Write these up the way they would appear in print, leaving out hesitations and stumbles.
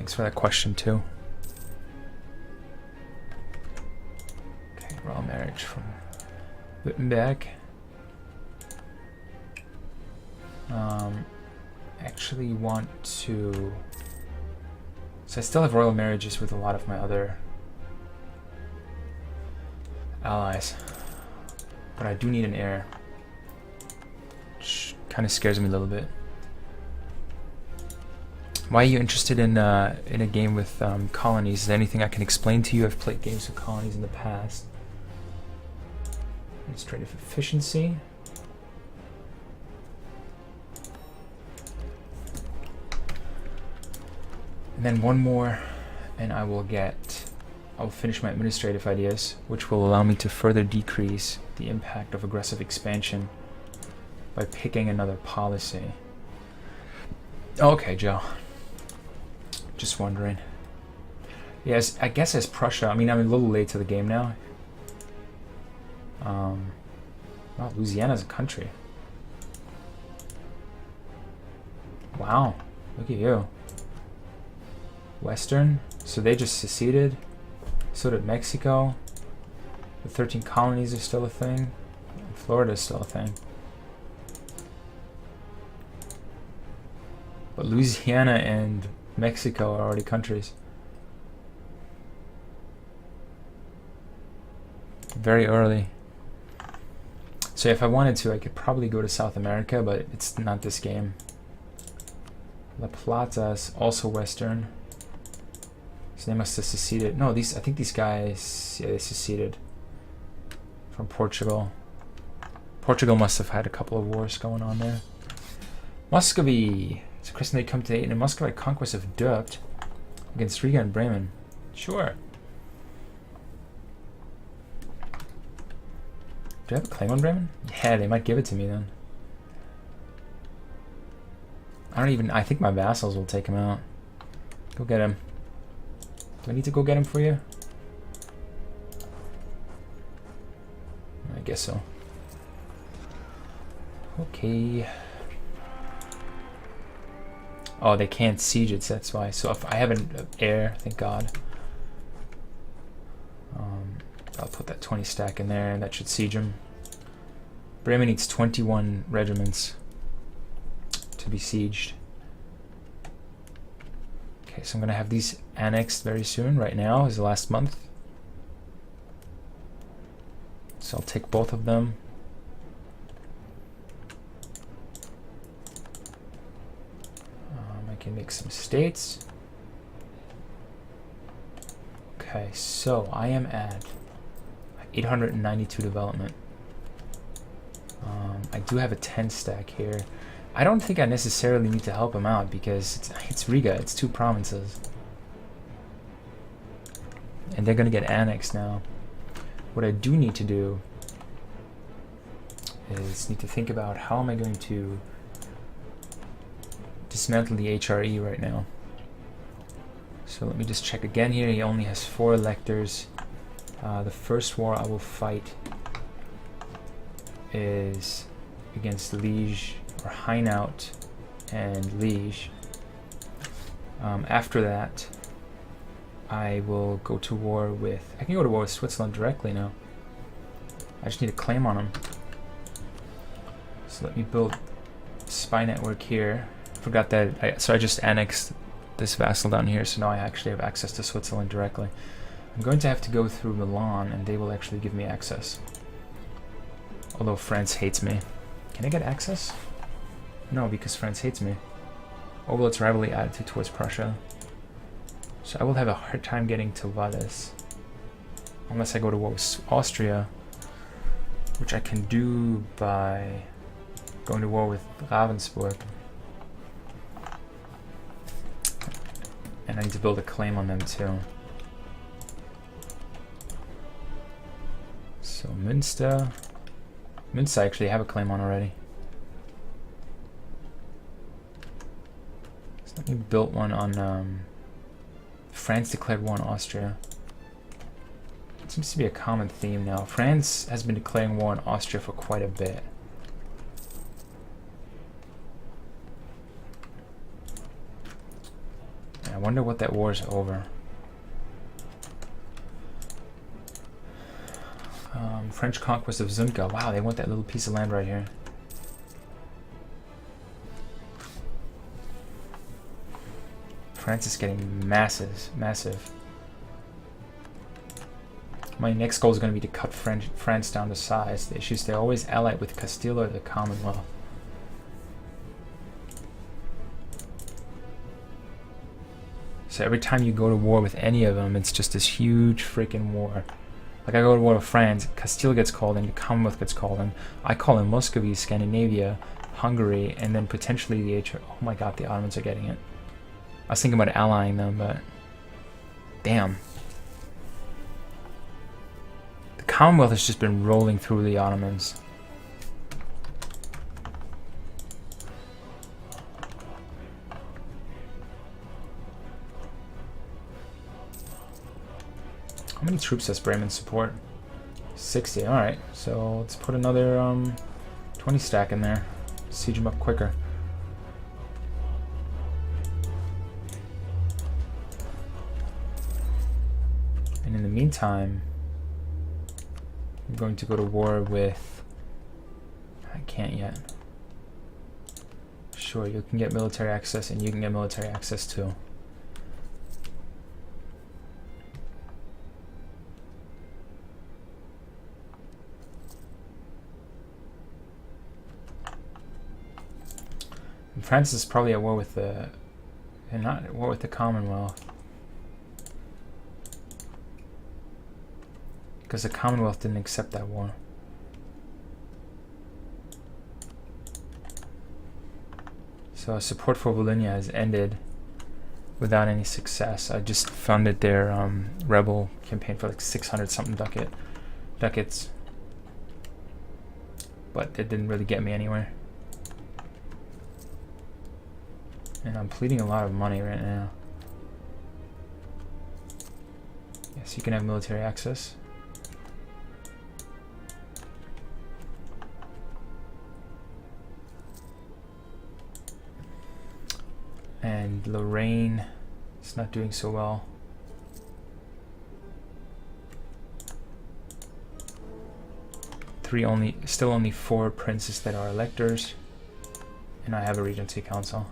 Thanks for that question too. Okay, royal marriage from Wittenberg. Actually want to... So I still have royal marriages with a lot of my other allies. But I do need an heir. Which kind of scares me a little bit. Why are you interested in a game with colonies? Is there anything I can explain to you? I've played games with colonies in the past. Administrative efficiency. And then one more, and I will finish my administrative ideas, which will allow me to further decrease the impact of aggressive expansion by picking another policy. Okay, Joe. Just wondering. Yes, I guess as Prussia, I mean, I'm a little late to the game now. Wow, Louisiana's a country. Wow, look at you. Western, so they just seceded. So did Mexico. The 13 colonies are still a thing. Florida is still a thing. But Louisiana and Mexico are already countries. Very early. So if I wanted to, I could probably go to South America, but it's not this game. La Plata's also Western. So they must have seceded. No, I think these guys, yeah, they seceded from Portugal. Portugal must have had a couple of wars going on there. Muscovy. So Christian, they come to 8 in Muscovite Conquest of Duchy against Riga and Bremen. Sure. Do I have a claim on Bremen? Yeah, they might give it to me then. I think my vassals will take him out. Go get him. Do I need to go get him for you? I guess so. Okay. Oh, they can't siege it, so that's why. So if I have an heir, thank God. I'll put that 20 stack in there, and that should siege him. Bremen needs 21 regiments to be sieged. Okay, so I'm gonna have these annexed very soon. Right now is the last month. So I'll take both of them. I can make some states. Okay, so I am at 892 development. I do have a 10 stack here. I don't think I necessarily need to help him out because it's Riga, it's 2 provinces. And they're gonna get annexed now. What I do need to do is need to think about how am I going to dismantle the HRE right now. So let me just check again here. He only has 4 electors. The first war I will fight is against Liege, or Hainaut and Liege. After that, I will go to war with... I can go to war with Switzerland directly now. I just need a claim on them. So let me build a spy network here. Forgot that... So I just annexed this vassal down here, so now I actually have access to Switzerland directly. I'm going to have to go through Milan, and they will actually give me access. Although France hates me. Can I get access? No, because France hates me. Or will its rivalry attitude towards Prussia? So I will have a hard time getting to Valais. Unless I go to war with Austria. Which I can do by going to war with Ravensburg. And I need to build a claim on them too. So Münster. Münster I actually have a claim on already. So let me build one on France declared war on Austria. It seems to be a common theme now. France has been declaring war on Austria for quite a bit. wonder what that war is over. French conquest of Zunca. Wow, they want that little piece of land right here. France is getting massive. My next goal is going to be to cut France down to size. The issue is they're always allied with Castile or the Commonwealth. So every time you go to war with any of them, it's just this huge freaking war. Like I go to war with France, Castile gets called in, the Commonwealth gets called in. I call in Muscovy, Scandinavia, Hungary, and then potentially the Oh my god, the Ottomans are getting it. I was thinking about allying them, but damn. The Commonwealth has just been rolling through the Ottomans. How many troops does Bremen support? 60, alright. So let's put another 20 stack in there. Siege them up quicker. And in the meantime, I'm going to go to war with... I can't yet. Sure, you can get military access and you can get military access too. And France is probably at war with the... They're not at war with the Commonwealth. Because the Commonwealth didn't accept that war. So support for Volhynia has ended without any success. I just funded their rebel campaign for like 600 something ducats. But it didn't really get me anywhere. And I'm pleading a lot of money right now. Yes, you can have military access. And Lorraine is not doing so well. Still only 4 princes that are electors, and I have a regency council.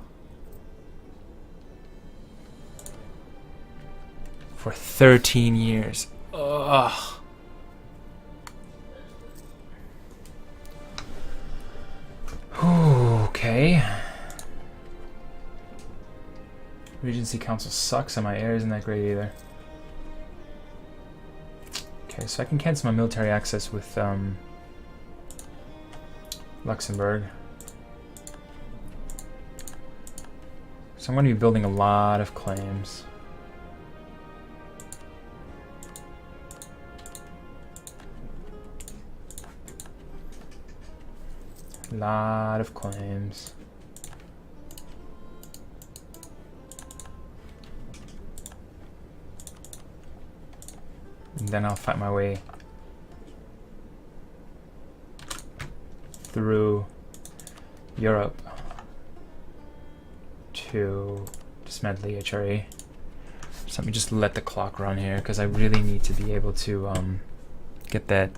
For 13 years. Ugh. Okay. Regency Council sucks and my air isn't that great either. Okay, so I can cancel my military access with Luxembourg. So I'm going to be building a lot of claims. A lot of claims. And then I'll fight my way through Europe to dismantle the HRE. So let me just let the clock run here because I really need to be able to get that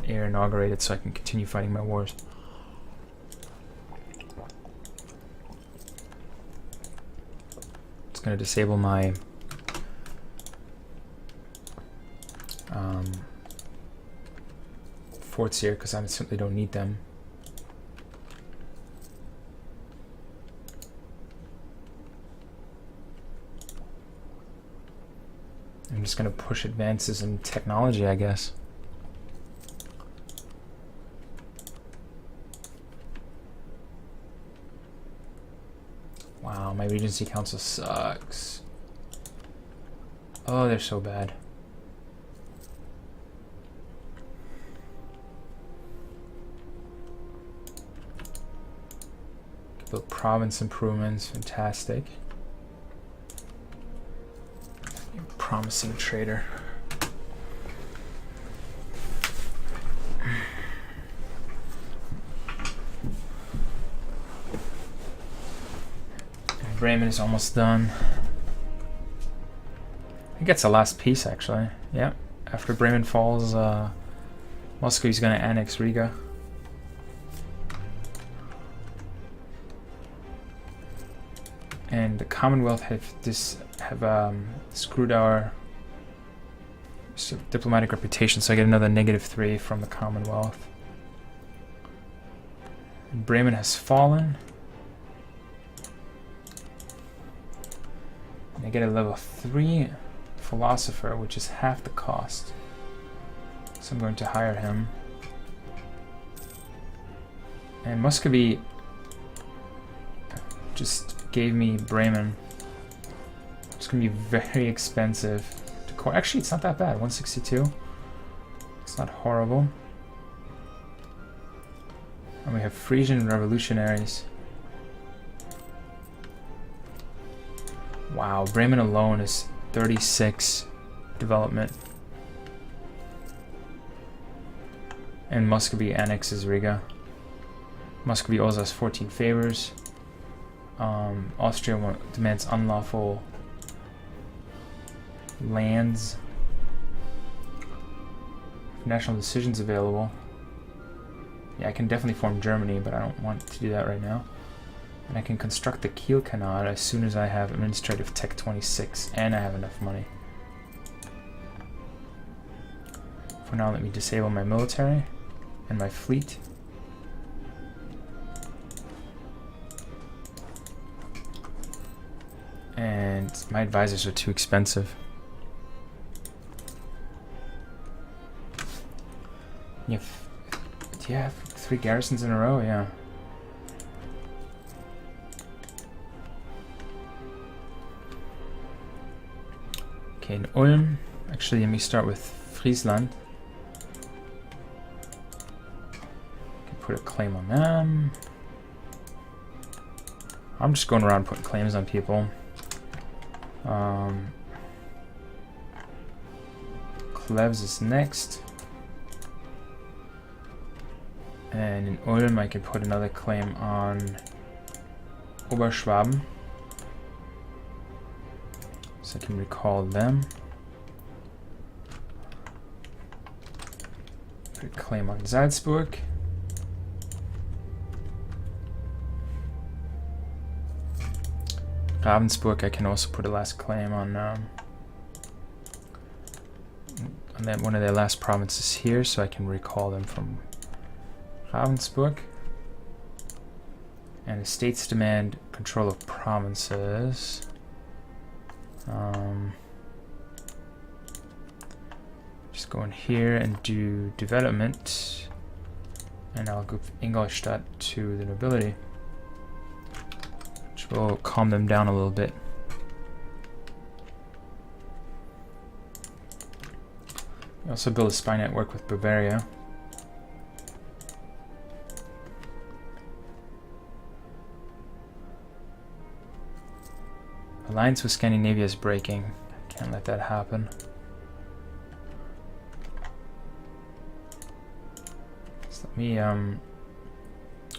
air inaugurated so I can continue fighting my wars. It's going to disable my forts here because I simply don't need them. I'm just going to push advances in technology, I guess. Wow, my Regency Council sucks. Oh, they're so bad. Build province improvements, fantastic. Promising trader. Bremen is almost done. He gets the last piece, actually. Yeah. After Bremen falls, Moscow is going to annex Riga. And the Commonwealth have screwed our diplomatic reputation, so I get another -3 from the Commonwealth. And Bremen has fallen. And I get a level 3 philosopher, which is half the cost. So I'm going to hire him. And Muscovy just gave me Bremen. It's going to be very expensive. Actually, it's not that bad. 162. It's not horrible. And we have Frisian revolutionaries. Wow, Bremen alone is 36 development. And Muscovy annexes Riga. Muscovy owes us 14 favors. Austria demands unlawful lands. National decisions available. Yeah, I can definitely form Germany, but I don't want to do that right now. And I can construct the Kiel Canal as soon as I have administrative tech 26 and I have enough money. For now, let me disable my military and my fleet. And my advisors are too expensive. Do you have 3 garrisons in a row? Yeah. Okay, in Ulm. Actually, let me start with Friesland. Can put a claim on them. I'm just going around putting claims on people. Klevs is next. And in Ulm I can put another claim on Oberschwaben. So I can recall them. Put a claim on Salzburg. Ravensburg I can also put a last claim on that one of their last provinces here, so I can recall them from Ravensburg. And the states demand control of provinces. Just go in here and do development, and I'll give Ingolstadt to the nobility, which will calm them down a little bit. We also build a spy network with Bavaria. Alliance with Scandinavia is breaking. Can't let that happen. So let me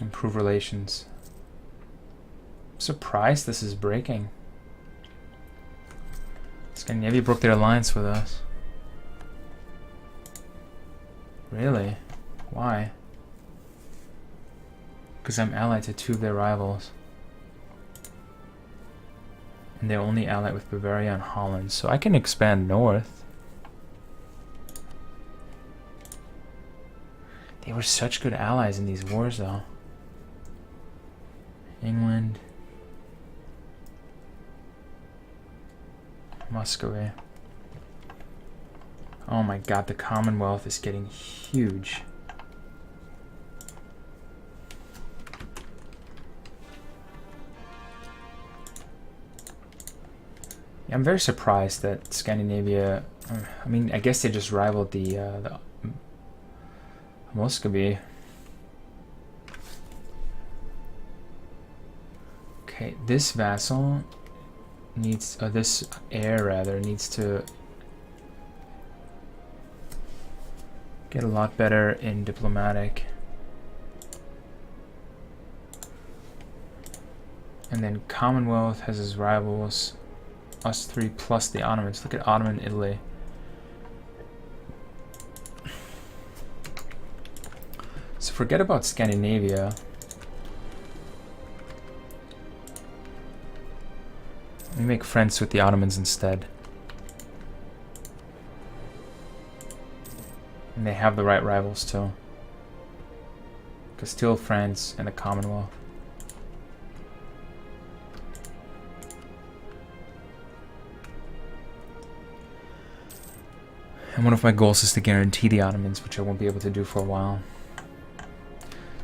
improve relations. I'm surprised this is breaking. Scandinavia broke their alliance with us. Really? Why? Because I'm allied to 2 of their rivals. And they're only allied with Bavaria and Holland, so I can expand north. They were such good allies in these wars, though. England. Muscovy. Oh my god, the Commonwealth is getting huge. Yeah, I'm very surprised that Scandinavia, I mean, I guess they just rivaled the Muscovy. Okay, this vassal needs, this heir rather, needs to get a lot better in diplomatic. And then Commonwealth has his rivals. us three plus the Ottomans. Look at Ottoman Italy. So forget about Scandinavia. We make friends with the Ottomans instead. And they have the right rivals too. Castile, France, and the Commonwealth. And one of my goals is to guarantee the Ottomans, which I won't be able to do for a while.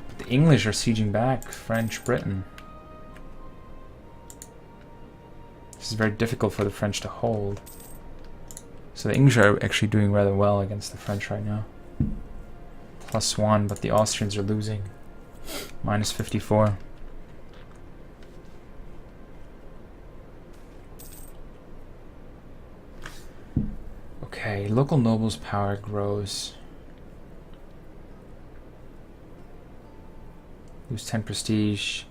But the English are sieging back French Britain. This is very difficult for the French to hold. So the English are actually doing rather well against the French right now. +1, but the Austrians are losing. -54. Okay, local nobles' power grows. Lose 10 prestige.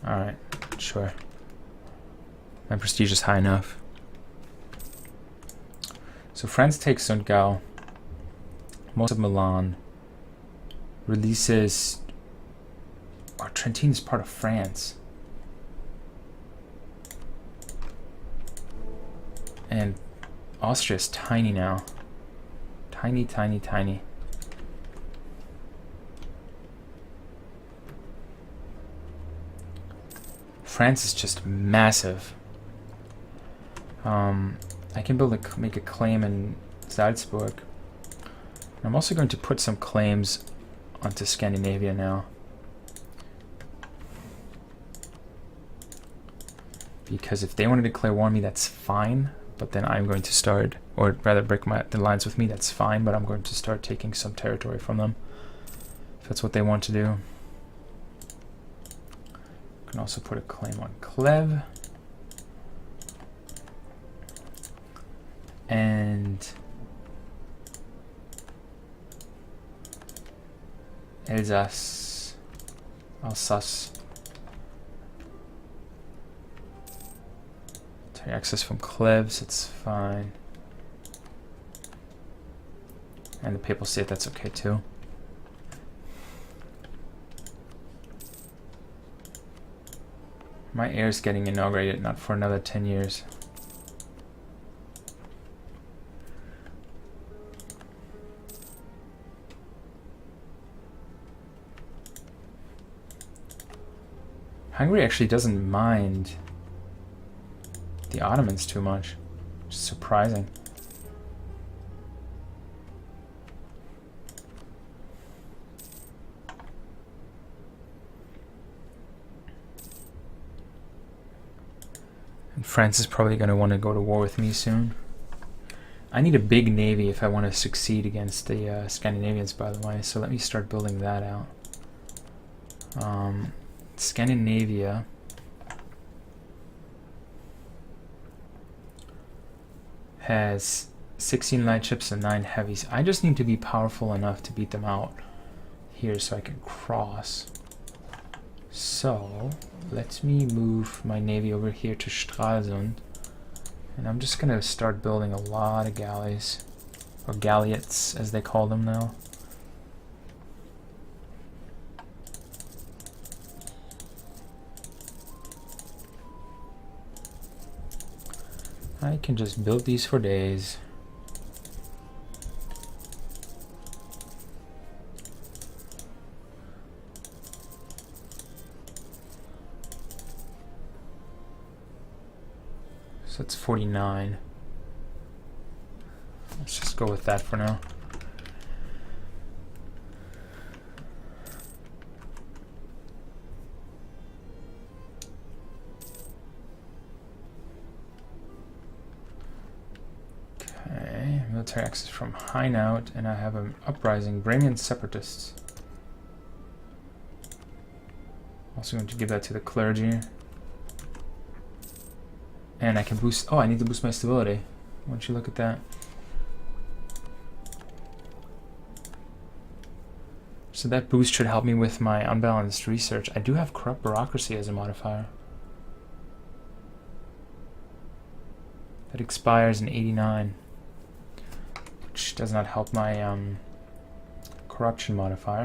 Alright, sure. My prestige is high enough. So France takes Sundgau. Most of Milan. Releases... Oh, Trentine is part of France. And Austria is tiny now. Tiny, tiny, tiny. France is just massive. I can make a claim in Salzburg. I'm also going to put some claims onto Scandinavia now. Because if they want to declare war on me, that's fine. But then I'm going to start, or rather break the lines with me, that's fine. But I'm going to start taking some territory from them. If that's what they want to do. I can also put a claim on Clèves. And Alsace. Take access from Clèves, it's fine. And the Papal State, that's okay too. My heir's getting inaugurated, not for another 10 years. Hungary actually doesn't mind the Ottomans too much, which is surprising. And France is probably going to want to go to war with me soon. I need a big navy if I want to succeed against the Scandinavians, by the way, so let me start building that out. Scandinavia has 16 light ships and 9 heavies. I just need to be powerful enough to beat them out here so I can cross. So let me move my navy over here to Stralsund, and I'm just gonna start building a lot of galleys, or galleots as they call them now. I can just build these for days. So it's 49. Let's just go with that for now. Military access from Hainaut, and I have an uprising, Brahmian separatists. Also going to give that to the clergy. And I can boost, oh, I need to boost my stability. Why don't you look at that? So that boost should help me with my unbalanced research. I do have corrupt bureaucracy as a modifier. That expires in 89, which does not help my corruption modifier.